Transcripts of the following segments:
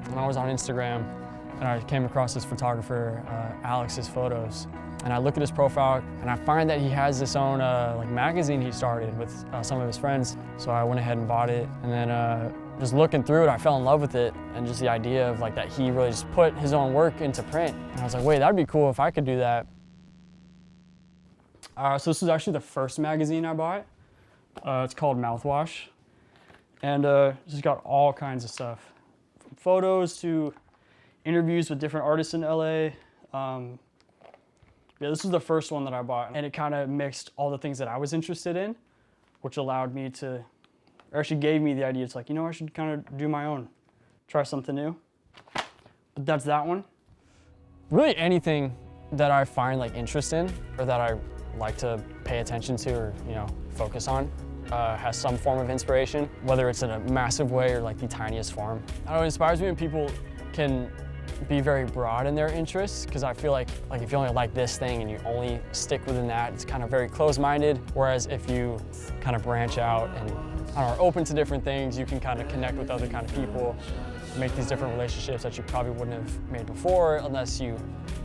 And I was on Instagram and I came across this photographer, Alex's photos. And I look at his profile and I find that he has this own like magazine he started with some of his friends. So I went ahead and bought it, and then just looking through it, I fell in love with it, and just the idea of like that he really just put his own work into print. And I was like, wait, that'd be cool if I could do that. So this was actually the first magazine I bought. It's called Mouthwash. And it's just got all kinds of stuff, from photos to interviews with different artists in LA. Yeah, this was the first one that I bought, and it kind of mixed all the things that I was interested in, which allowed me to, or actually gave me the idea. It's like, you know, I should kind of do my own, try something new. But that's that one. Really anything that I find like interest in, or that I like to pay attention to, or, you know, focus on, has some form of inspiration, whether it's in a massive way or like the tiniest form. I don't know, it inspires me when people can be very broad in their interests, because I feel like if you only like this thing and you only stick within that, it's kind of very closed-minded. Whereas if you kind of branch out and are open to different things, you can kind of connect with other kind of people, make these different relationships that you probably wouldn't have made before unless you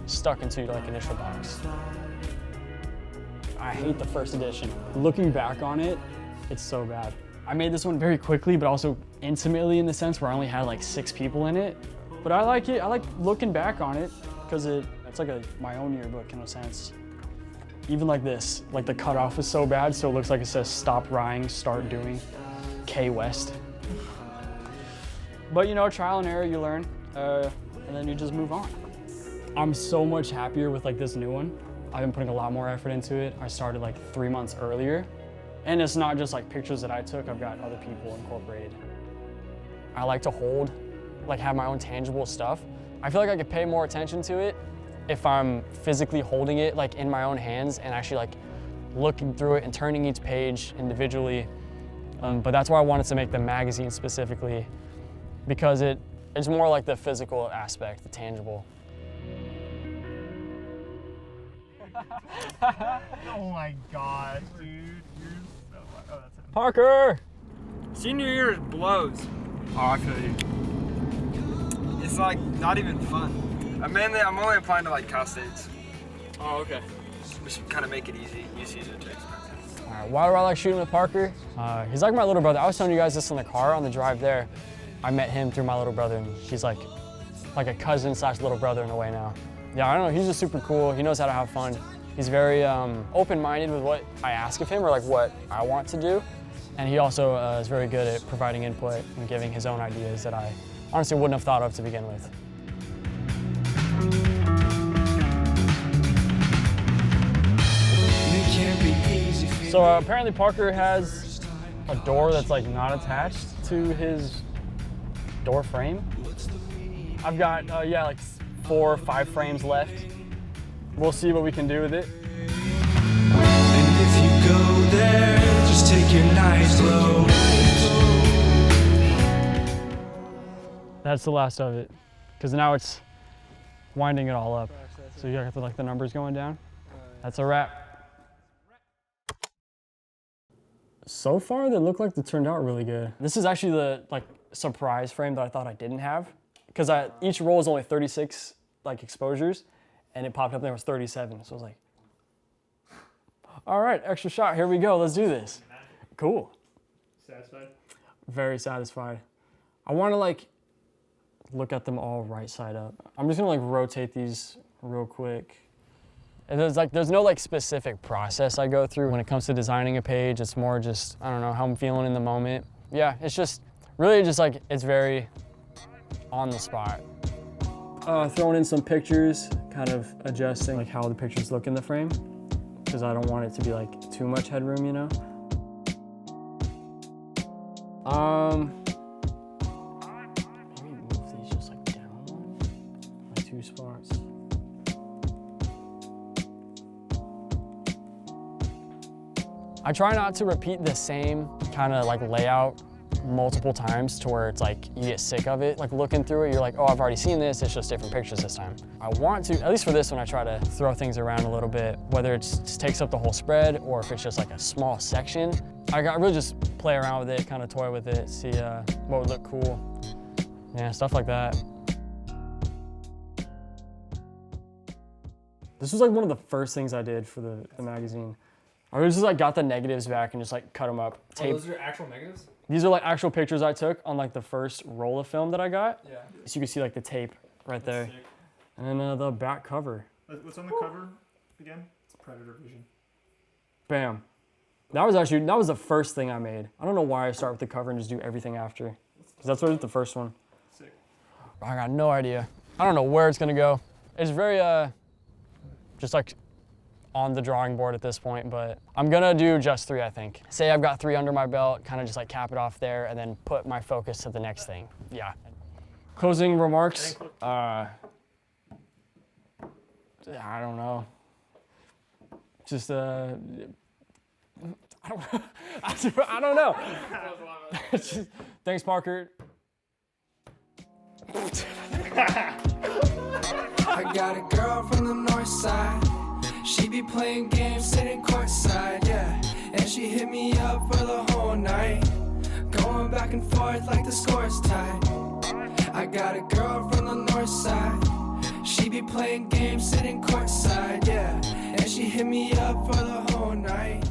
stuck into like initial box. I hate the first edition. Looking back on it, it's so bad. I made this one very quickly, but also intimately, in the sense where I only had like 6 people in it. But I like it. I like looking back on it because it's like my own yearbook in a sense. Even like this, like the cutoff is so bad, so it looks like it says stop writing, start doing, K West. But you know, trial and error, you learn, and then you just move on. I'm so much happier with like this new one. I've been putting a lot more effort into it. I started like 3 months earlier. And it's not just like pictures that I took, I've got other people incorporated. I like to have my own tangible stuff. I feel like I could pay more attention to it if I'm physically holding it like in my own hands and actually like looking through it and turning each page individually. But that's why I wanted to make the magazine specifically, because it's more like the physical aspect, the tangible. Oh my gosh, dude. You're so... Oh, that's it. Parker! Senior year blows. Oh, I feel you. It's like not even fun. I'm only applying to like Cal States. Oh, okay. Just kind of make it easy. UC's are too expensive. All right, why do I like shooting with Parker? He's like my little brother. I was telling you guys this in the car on the drive there. I met him through my little brother, and he's like a cousin / little brother in a way now. Yeah, I don't know, he's just super cool. He knows how to have fun. He's very open-minded with what I ask of him, or like what I want to do. And he also is very good at providing input and giving his own ideas that I honestly wouldn't have thought of to begin with. So apparently Parker has a door that's like not attached to his door frame. I've got, yeah, like 4 or 5 frames left. We'll see what we can do with it. And if you go there, just take your nice load. That's the last of it, because now it's winding it all up. So you got like the numbers going down. That's a wrap. So far, they look like they turned out really good. This is actually the like surprise frame that I thought I didn't have, because each roll is only 36 like exposures, and it popped up there was 37. So I was like, all right, extra shot, here we go, let's do this. Cool. Satisfied? Very satisfied. I want to like look at them all right side up. I'm just gonna like rotate these real quick. And there's no like specific process I go through when it comes to designing a page. It's more just, I don't know, how I'm feeling in the moment. Yeah, it's just really just like, it's very on the spot. Throwing in some pictures, kind of adjusting like how the pictures look in the frame, because I don't want it to be like too much headroom, you know? Maybe move these just like down one, like 2 spots. I try not to repeat the same kind of like layout multiple times to where it's like you get sick of it. Like looking through it, you're like, oh, I've already seen this, it's just different pictures this time. I want to, at least for this one, I try to throw things around a little bit, whether it just takes up the whole spread or if it's just like a small section. I really just play around with it, kind of toy with it, see what would look cool. Yeah, stuff like that. This was like one of the first things I did for the magazine. I was just like got the negatives back and just like cut them up. Oh, those are actual negatives? These are like actual pictures I took on like the first roll of film that I got. Yeah. So you can see like the tape right there. Sick. And then the back cover. What's on the cover again? It's Predator Vision. Bam. That was the first thing I made. I don't know why I start with the cover and just do everything after. Because that's what I did the first one. Sick. I got no idea. I don't know where it's gonna go. It's very, just like on the drawing board at this point, but I'm gonna do just 3, I think. Say I've got 3 under my belt, kind of just like cap it off there and then put my focus to the next thing. Yeah. Closing remarks. I don't know. Just, I don't know. Thanks, Parker. I got a girl from the north side. She be playing games, sitting courtside, yeah. And she hit me up for the whole night, going back and forth like the score's tied. I got a girl from the north side. She be playing games, sitting courtside, yeah. And she hit me up for the whole night.